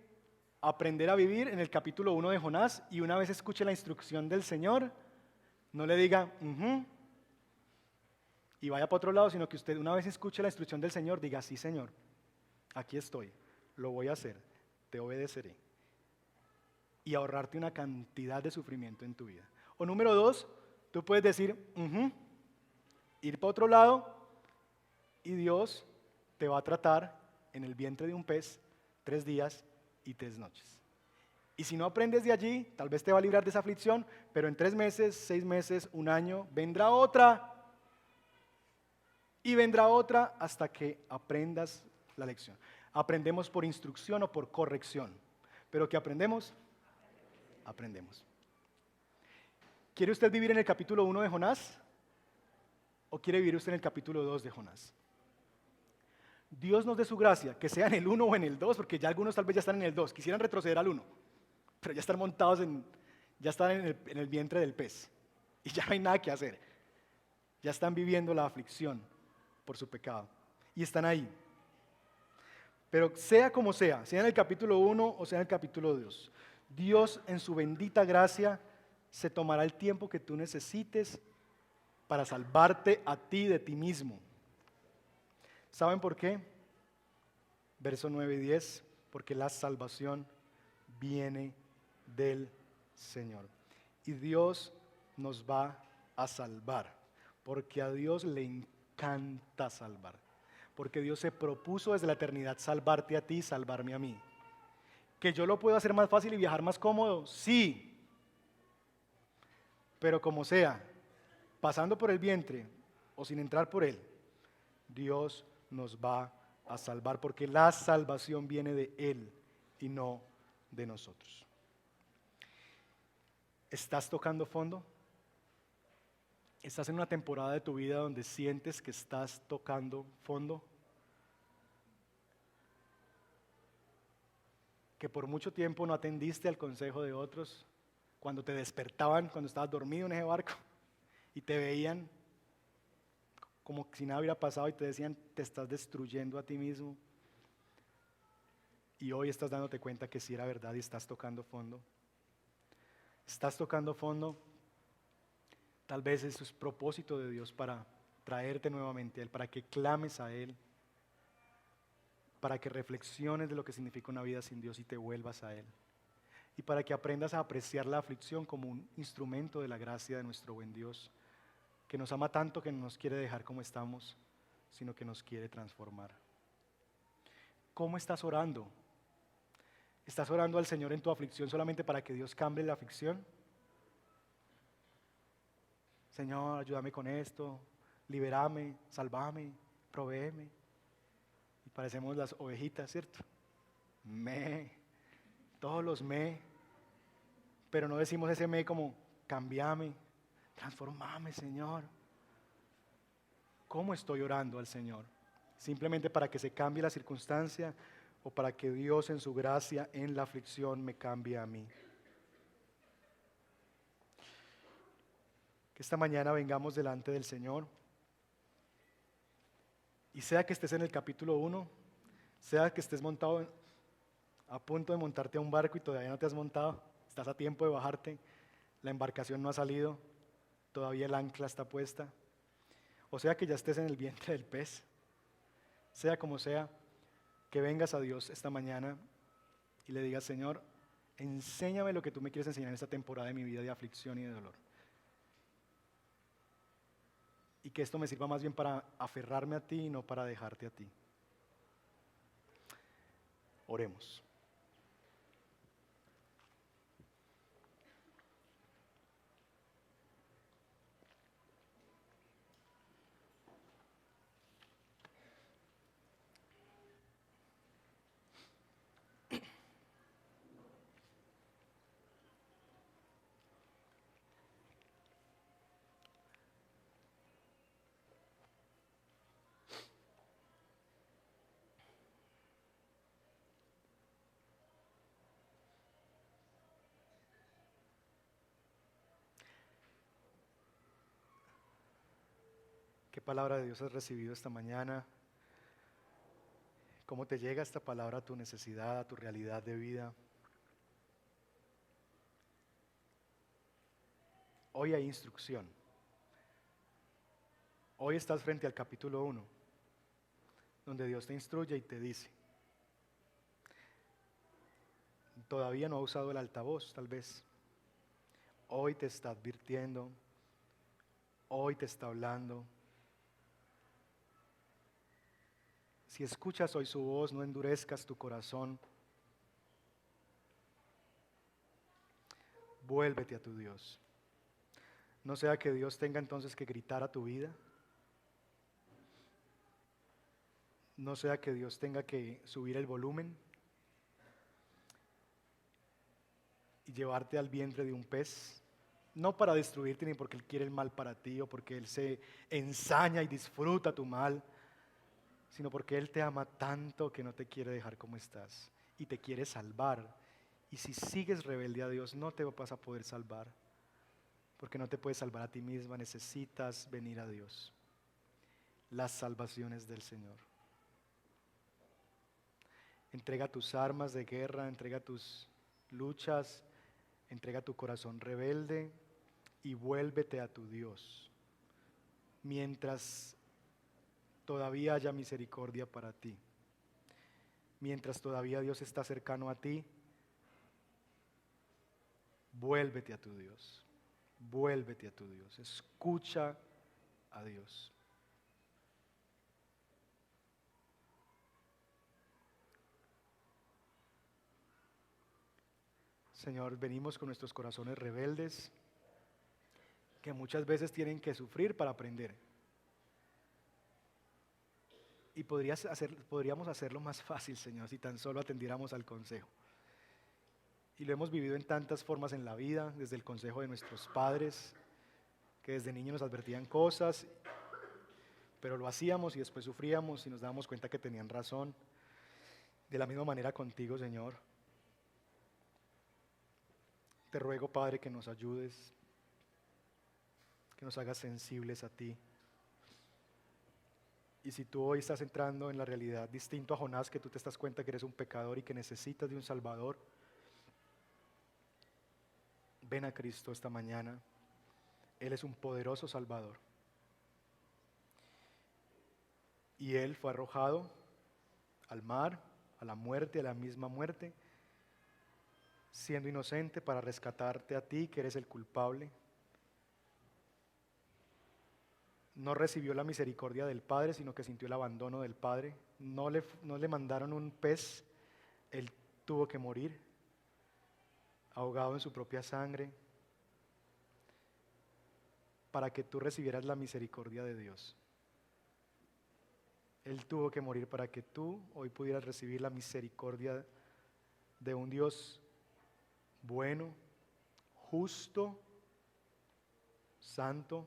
aprender a vivir en el capítulo 1 de Jonás y una vez escuche la instrucción del Señor, no le diga, y vaya para otro lado, sino que usted una vez escuche la instrucción del Señor, diga, sí Señor, aquí estoy, lo voy a hacer, te obedeceré. Y ahorrarte una cantidad de sufrimiento en tu vida. O número 2, tú puedes decir, ir para otro lado y Dios te va a tratar en el vientre de un pez 3 días y 3 noches. Y si no aprendes de allí, tal vez te va a librar de esa aflicción, pero en 3 meses, 6 meses, 1 año, vendrá otra. Y vendrá otra hasta que aprendas la lección. Aprendemos por instrucción o por corrección. Pero ¿qué aprendemos? Aprendemos. ¿Quiere usted vivir en el capítulo 1 de Jonás? ¿O quiere vivir usted en el capítulo 2 de Jonás? Dios nos dé su gracia, que sea en el 1 o en el 2, porque ya algunos tal vez ya están en el 2, quisieran retroceder al 1, pero ya están montados ya están en el vientre del pez, y ya no hay nada que hacer. Ya están viviendo la aflicción por su pecado, y están ahí. Pero sea como sea en el capítulo 1 o sea en el capítulo 2, Dios en su bendita gracia se tomará el tiempo que tú necesites para salvarte a ti de ti mismo. ¿Saben por qué? Verso 9 y 10, porque la salvación viene del Señor. Y Dios nos va a salvar, porque a Dios le encanta salvar. Porque Dios se propuso desde la eternidad salvarte a ti, salvarme a mí. ¿Que yo lo puedo hacer más fácil y viajar más cómodo? Sí. Pero como sea, pasando por el vientre o sin entrar por él, Dios nos va a salvar porque la salvación viene de Él y no de nosotros. ¿Estás tocando fondo? ¿Estás en una temporada de tu vida donde sientes que estás tocando fondo? ¿Que por mucho tiempo no atendiste al consejo de otros? cuando te despertaban, cuando estabas dormido en ese barco y te veían como si nada hubiera pasado y te decían, te estás destruyendo a ti mismo. Y hoy estás dándote cuenta que sí era verdad y estás tocando fondo. Estás tocando fondo. Tal vez eso es propósito de Dios para traerte nuevamente a Él, para que clames a Él, para que reflexiones de lo que significa una vida sin Dios y te vuelvas a Él. Y para que aprendas a apreciar la aflicción como un instrumento de la gracia de nuestro buen Dios, que nos ama tanto que no nos quiere dejar como estamos, sino que nos quiere transformar. ¿Cómo estás orando? ¿Estás orando al Señor en tu aflicción solamente para que Dios cambie la aflicción? Señor, ayúdame con esto, libérame, sálvame, provéeme. Y parecemos las ovejitas, ¿cierto? Todos los pero no decimos ese como, cambiame, transformame, Señor. ¿Cómo estoy orando al Señor? ¿Simplemente para que se cambie la circunstancia o para que Dios en su gracia en la aflicción me cambie a mí? Que esta mañana vengamos delante del Señor y sea que estés en el capítulo 1, sea que estés montado a punto de montarte a un barco y todavía no te has montado, estás a tiempo de bajarte, la embarcación no ha salido, todavía el ancla está puesta, o sea que ya estés en el vientre del pez, sea como sea, que vengas a Dios esta mañana y le digas, Señor, enséñame lo que tú me quieres enseñar en esta temporada de mi vida de aflicción y de dolor. Y que esto me sirva más bien para aferrarme a ti y no para dejarte a ti. Oremos. ¿Qué palabra de Dios has recibido esta mañana? ¿Cómo te llega esta palabra a tu necesidad, a tu realidad de vida? Hoy hay instrucción. Hoy estás frente al capítulo 1, donde Dios te instruye y te dice. Todavía no ha usado el altavoz, tal vez. Hoy te está advirtiendo, hoy te está hablando. Si escuchas hoy su voz, no endurezcas tu corazón. Vuélvete a tu Dios. No sea que Dios tenga entonces que gritar a tu vida. No sea que Dios tenga que subir el volumen y llevarte al vientre de un pez. No para destruirte ni porque Él quiere el mal para ti o porque Él se ensaña y disfruta tu mal, sino porque Él te ama tanto que no te quiere dejar como estás y te quiere salvar. Y si sigues rebelde a Dios, no te vas a poder salvar, porque no te puedes salvar a ti misma, necesitas venir a Dios. Las salvaciones del Señor. Entrega tus armas de guerra, entrega tus luchas, entrega tu corazón rebelde y vuélvete a tu Dios. Mientras todavía haya misericordia para ti, mientras todavía Dios está cercano a ti, vuélvete a tu Dios, vuélvete a tu Dios, escucha a Dios. Señor, venimos con nuestros corazones rebeldes, que muchas veces tienen que sufrir para aprender. Y podríamos hacerlo más fácil, Señor, si tan solo atendiéramos al consejo. Y lo hemos vivido en tantas formas en la vida, desde el consejo de nuestros padres, que desde niños nos advertían cosas, pero lo hacíamos y después sufríamos y nos dábamos cuenta que tenían razón. De la misma manera contigo, Señor. Te ruego, Padre, que nos ayudes, que nos hagas sensibles a ti. Y si tú hoy estás entrando en la realidad distinto a Jonás, que tú te das cuenta que eres un pecador y que necesitas de un Salvador, ven a Cristo esta mañana. Él es un poderoso Salvador. Y Él fue arrojado al mar, a la muerte, a la misma muerte, siendo inocente para rescatarte a ti, que eres el culpable. No recibió la misericordia del Padre, sino que sintió el abandono del Padre. No le mandaron un pez, Él tuvo que morir, ahogado en su propia sangre, para que tú recibieras la misericordia de Dios. Él tuvo que morir para que tú hoy pudieras recibir la misericordia de un Dios bueno, justo, santo,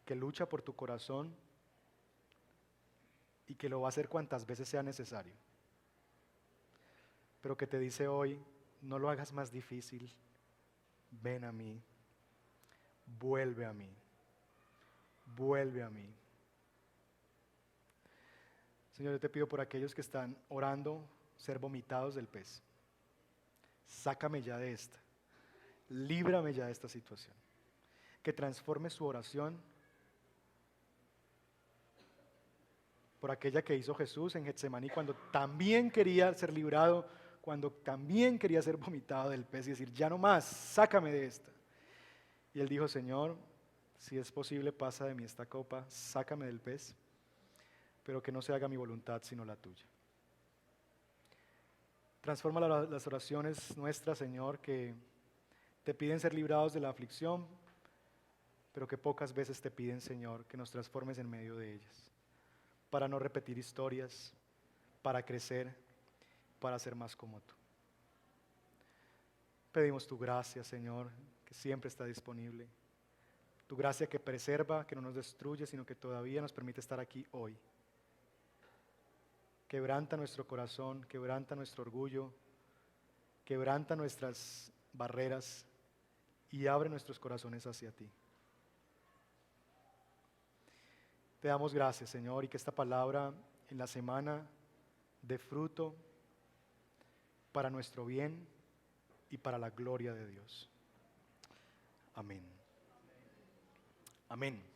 que lucha por tu corazón y que lo va a hacer cuantas veces sea necesario. Pero que te dice hoy, no lo hagas más difícil, ven a mí, vuelve a mí, vuelve a mí. Señor, yo te pido por aquellos que están orando ser vomitados del pez. Sácame ya de esta, líbrame ya de esta situación. Que transforme su oración por aquella que hizo Jesús en Getsemaní cuando también quería ser librado, cuando también quería ser vomitado del pez y decir, ya no más, sácame de esta. Y él dijo, Señor, si es posible, pasa de mí esta copa, sácame del pez, pero que no se haga mi voluntad sino la tuya. Transforma las oraciones nuestras, Señor, que te piden ser librados de la aflicción, pero que pocas veces te piden, Señor, que nos transformes en medio de ellas, para no repetir historias, para crecer, para ser más como tú. Pedimos tu gracia, Señor, que siempre está disponible, tu gracia que preserva, que no nos destruye, sino que todavía nos permite estar aquí hoy. Quebranta nuestro corazón, quebranta nuestro orgullo, quebranta nuestras barreras y abre nuestros corazones hacia ti. Te damos gracias, Señor, y que esta palabra en la semana dé fruto para nuestro bien y para la gloria de Dios. Amén. Amén.